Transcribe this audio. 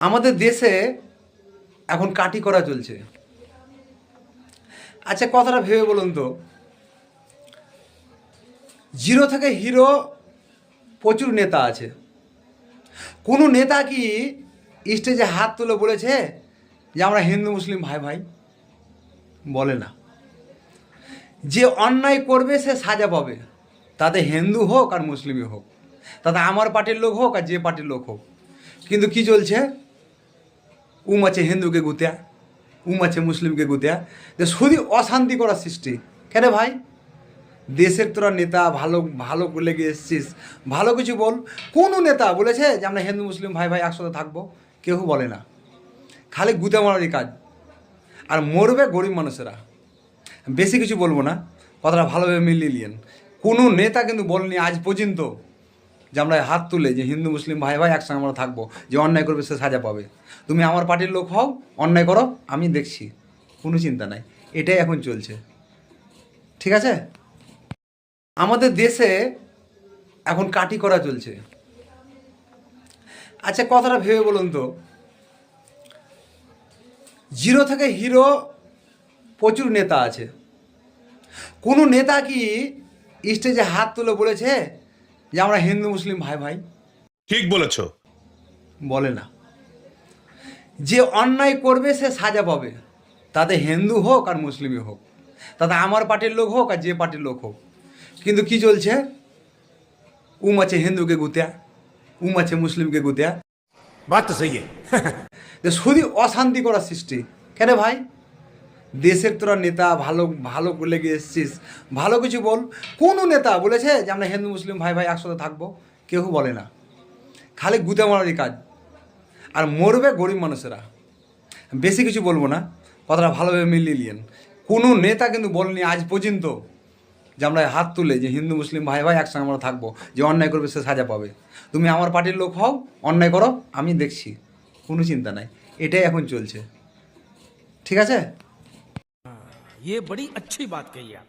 আমাদের দেশে এখন কাটি করা চলছে। আচ্ছা, কথাটা ভেবে বলুন তো, জিরো থেকে হিরো প্রচুর নেতা আছে। কোনো নেতা কি স্টেজে হাত তুলে বলেছে যে আমরা হিন্দু মুসলিম ভাই ভাই? বলে না। যে অন্যায় করবে সে সাজা পাবে, তাতে হিন্দু হোক আর মুসলিমই হোক, তাতে আমার পার্টির লোক হোক আর যে পার্টির লোক হোক। কিন্তু কি চলছে? আছে হিন্দুকে গুতিয়া, আছে মুসলিমকে গুতিয়া, যে শুধু অশান্তি করার সৃষ্টি। কেন ভাই? দেশের তোরা নেতা, ভালো ভালো লেগে এসছিস, ভালো কিছু বল। কোনো নেতা বলেছে যে আমরা হিন্দু মুসলিম ভাই ভাই একসাথে থাকবো? কেউ বলে না। খালি গুতে মারারই কাজ। আর মরবে গরিব মানুষেরা। বেশি কিছু বলবো না, কথাটা ভালোভাবে মিলিয়ে নিন। কোনো নেতা কিন্তু বলেনি আজ পর্যন্ত যে আমরা হাত তুলে যে হিন্দু মুসলিম ভাই ভাই একসঙ্গে আমরা থাকবো, যে অন্যায় করবে সে সাজা পাবে। তুমি আমার পার্টির লোক হও, অন্যায় করো, আমি দেখছি, কোনো চিন্তা নাই। এটাই এখন চলছে। ঠিক আছে? আমাদের দেশে এখন কাটি করা চলছে। আচ্ছা, কথাটা ভেবে বলুন তো, জিরো থেকে হিরো প্রচুর নেতা আছে। কোনো নেতা কি স্টেজে হাত তুলে বলেছে যে আমরা হিন্দু মুসলিম ভাই ভাই? ঠিক বলেছো। বলে না। যে অন্যায় করবে সে সাজা পাবে, তাতে হিন্দু হোক আর মুসলিমই হোক, তাতে আমার পার্টির লোক হোক আর যে পার্টির লোক হোক। কিন্তু কি চলছে? আছে হিন্দুকে গুতিয়া, আছে মুসলিমকে গুতিয়া, बात तो सही है। যে শুধু অশান্তি করার সৃষ্টি। কেন ভাই? দেশের তোরা নেতা, ভালো ভালো লেগে এসছিস, ভালো কিছু বল। কোনো নেতা বলেছে যে আমরা হিন্দু মুসলিম ভাই ভাই একসাথে থাকবো? কেউ বলে না। খালি গুতে মারারই কাজ। আর মরবে গরিব মানুষেরা। বেশি কিছু বলবো না, কথাটা ভালোভাবে মিলিয়ে নিন। কোনো নেতা কিন্তু বলেনি আজ পর্যন্ত যে আমরা হাত তুলে যে হিন্দু মুসলিম ভাই ভাই একসঙ্গে আমরা থাকবো, যে অন্যায় করবে সে সাজা পাবে। তুমি আমার পার্টির লোক হও, অন্যায় করো, আমি দেখছি, কোনো চিন্তা নাই। এটাই এখন চলছে। ঠিক আছে? ये बड़ी अच्छी बात कही आप।